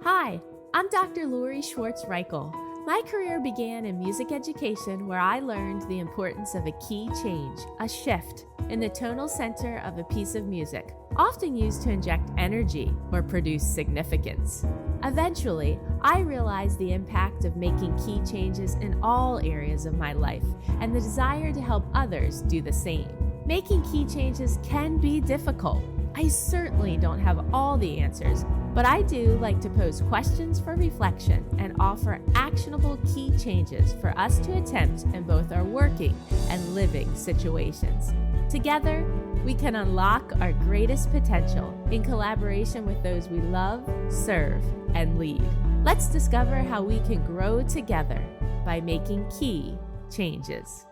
Hi, I'm Dr. Lori Schwartz-Reichel. My career began in music education where I learned the importance of a key change, a shift, in the tonal center of a piece of music, often used to inject energy or produce significance. Eventually, I realized the impact of making key changes in all areas of my life and the desire to help others do the same. Making key changes can be difficult. I certainly don't have all the answers, but I do like to pose questions for reflection and offer actionable key changes for us to attempt in both our working and living situations. Together, we can unlock our greatest potential in collaboration with those we love, serve, and lead. Let's discover how we can grow together by making key changes.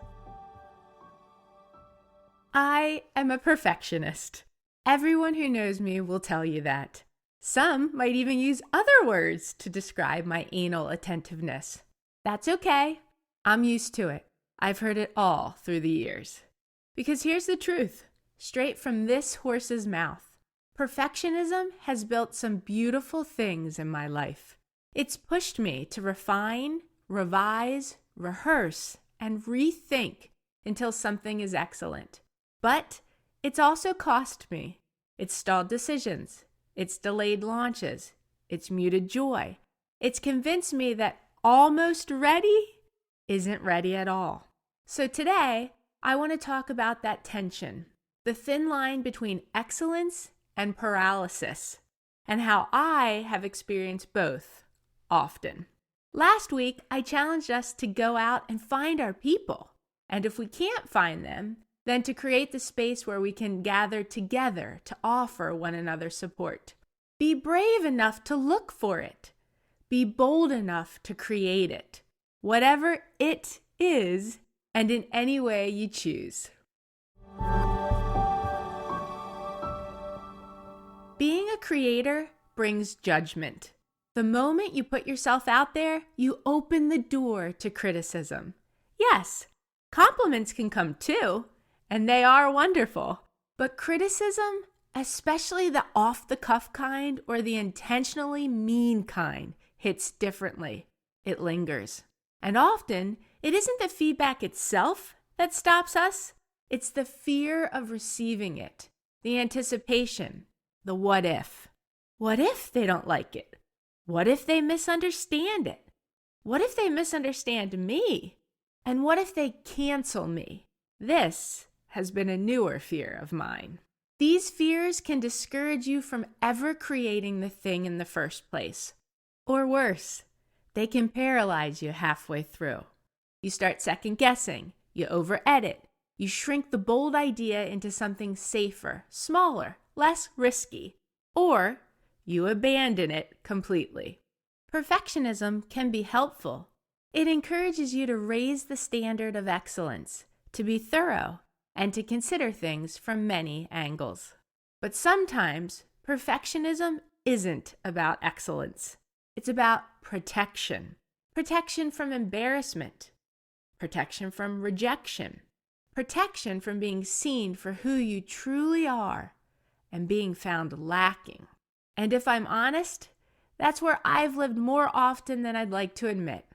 I am a perfectionist. Everyone who knows me will tell you that. Some might even use other words to describe my anal attentiveness. That's okay. I'm used to it. I've heard it all through the years. Because here's the truth, straight from this horse's mouth. Perfectionism has built some beautiful things in my life. It's pushed me to refine, revise, rehearse, and rethink until something is excellent. But it's also cost me. It's stalled decisions. It's delayed launches. It's muted joy. It's convinced me that almost ready isn't ready at all. So today, I want to talk about that tension, the thin line between excellence and paralysis, and how I have experienced both often. Last week, I challenged us to go out and find our people. And if we can't find them, then to create the space where we can gather together to offer one another support. Be brave enough to look for it. Be bold enough to create it, whatever it is, and in any way you choose. Being a creator brings judgment. The moment you put yourself out there, you open the door to criticism. Yes, compliments can come too. And they are wonderful. But criticism, especially the off-the-cuff kind or the intentionally mean kind, hits differently. It lingers. And often, it isn't the feedback itself that stops us. It's the fear of receiving it, the anticipation, the what if. What if they don't like it? What if they misunderstand it? What if they misunderstand me? And what if they cancel me? This has been a newer fear of mine. These fears can discourage you from ever creating the thing in the first place. Or worse, they can paralyze you halfway through. You start second guessing, you over-edit, you shrink the bold idea into something safer, smaller, less risky, or you abandon it completely. Perfectionism can be helpful. It encourages you to raise the standard of excellence, to be thorough, and to consider things from many angles. But sometimes perfectionism isn't about excellence. It's about protection. Protection from embarrassment. Protection from rejection. Protection from being seen for who you truly are and being found lacking. And if I'm honest, that's where I've lived more often than I'd like to admit.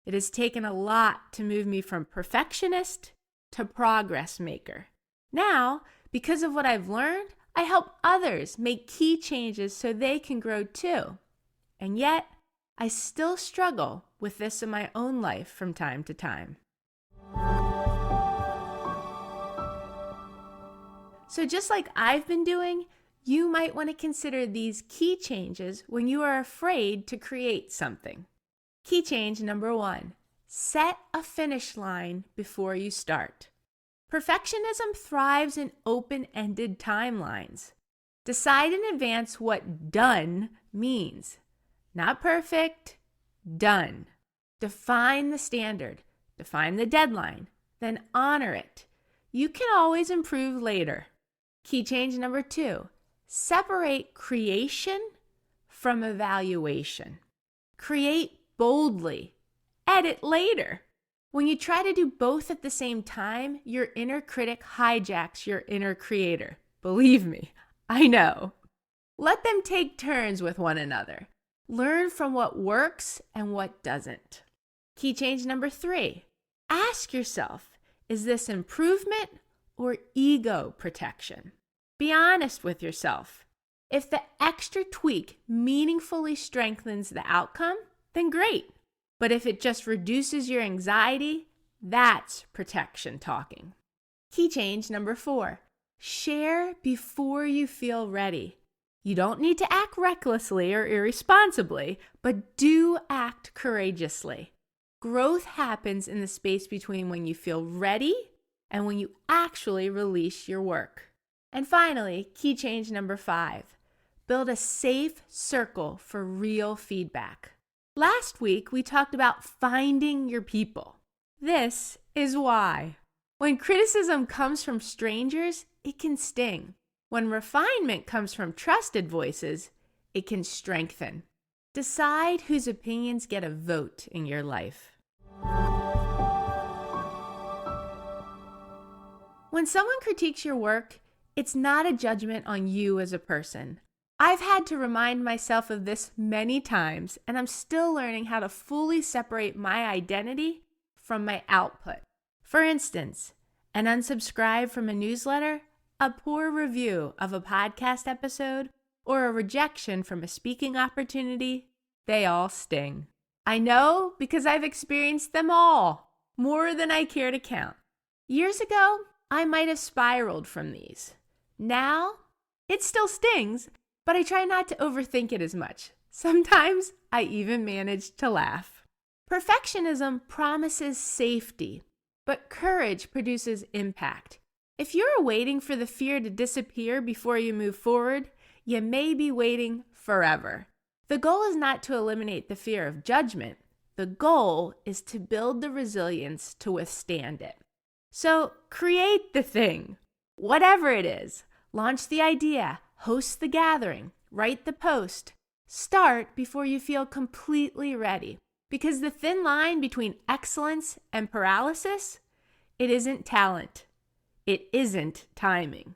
It has taken a lot to move me from perfectionist to progress maker. Now, because of what I've learned, I help others make key changes so they can grow too. And yet, I still struggle with this in my own life from time to time. So just like I've been doing, you might want to consider these key changes when you are afraid to create something. Key change number 1. Set a finish line before you start. Perfectionism thrives in open-ended timelines. Decide in advance what done means. Not perfect, done. Define the standard, define the deadline, then honor it. You can always improve later. Key change number 2. Separate creation from evaluation. Create boldly. Edit later. When you try to do both at the same time, your inner critic hijacks your inner creator. Believe me, I know. Let them take turns with one another. Learn from what works and what doesn't. Key change number 3. Ask yourself, is this improvement or ego protection? Be honest with yourself. If the extra tweak meaningfully strengthens the outcome, then great. But if it just reduces your anxiety, that's protection talking. Key change number 4. Share before you feel ready. You don't need to act recklessly or irresponsibly, but do act courageously. Growth happens in the space between when you feel ready and when you actually release your work. And finally, key change number 5. Build a safe circle for real feedback. Last week, we talked about finding your people. This is why. When criticism comes from strangers, it can sting. When refinement comes from trusted voices, it can strengthen. Decide whose opinions get a vote in your life. When someone critiques your work, it's not a judgment on you as a person. I've had to remind myself of this many times, and I'm still learning how to fully separate my identity from my output. For instance, an unsubscribe from a newsletter, a poor review of a podcast episode, or a rejection from a speaking opportunity, they all sting. I know because I've experienced them all, more than I care to count. Years ago, I might have spiraled from these. Now, it still stings, but I try not to overthink it as much. Sometimes I even manage to laugh. Perfectionism promises safety, but courage produces impact. If you're waiting for the fear to disappear before you move forward, you may be waiting forever. The goal is not to eliminate the fear of judgment. The goal is to build the resilience to withstand it. So create the thing, whatever it is. Launch the idea, host the gathering, write the post. Start before you feel completely ready. Because the thin line between excellence and paralysis, it isn't talent. It isn't timing.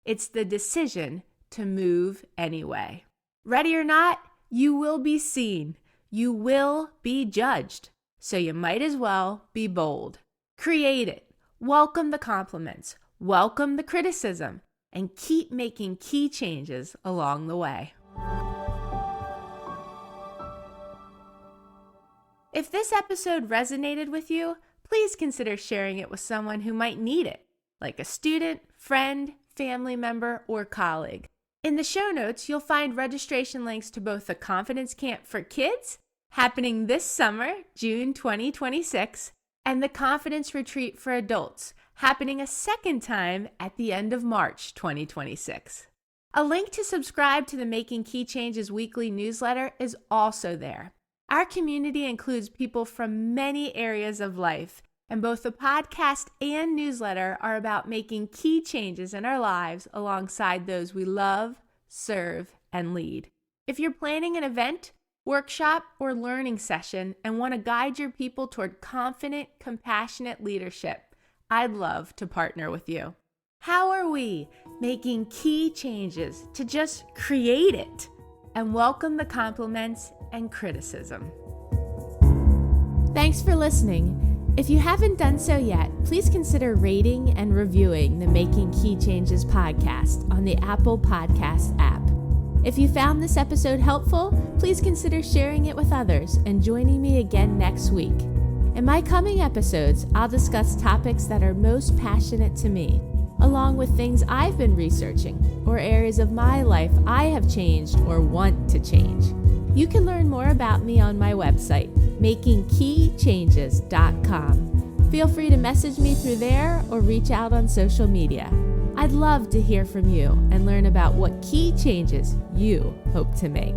It's the decision to move anyway. Ready or not, you will be seen. You will be judged. So you might as well be bold. Create it. Welcome the compliments. Welcome the criticism. And keep making key changes along the way. If this episode resonated with you, please consider sharing it with someone who might need it, like a student, friend, family member, or colleague. In the show notes, you'll find registration links to both the Confidence Camp for Kids, happening this summer, June 2026, and the Confidence Retreat for Adults, happening a second time at the end of March 2026. A link to subscribe to the Making Key Changes weekly newsletter is also there. Our community includes people from many areas of life, and both the podcast and newsletter are about making key changes in our lives alongside those we love, serve, and lead. If you're planning an event, workshop, or learning session and want to guide your people toward confident, compassionate leadership, I'd love to partner with you. How are we making key changes to just create it and welcome the compliments and criticism? Thanks for listening. If you haven't done so yet, please consider rating and reviewing the Making Key Changes podcast on the Apple Podcast app. If you found this episode helpful, please consider sharing it with others and joining me again next week. In my coming episodes, I'll discuss topics that are most passionate to me, along with things I've been researching or areas of my life I have changed or want to change. You can learn more about me on my website, makingkeychanges.com. Feel free to message me through there or reach out on social media. I'd love to hear from you and learn about what key changes you hope to make.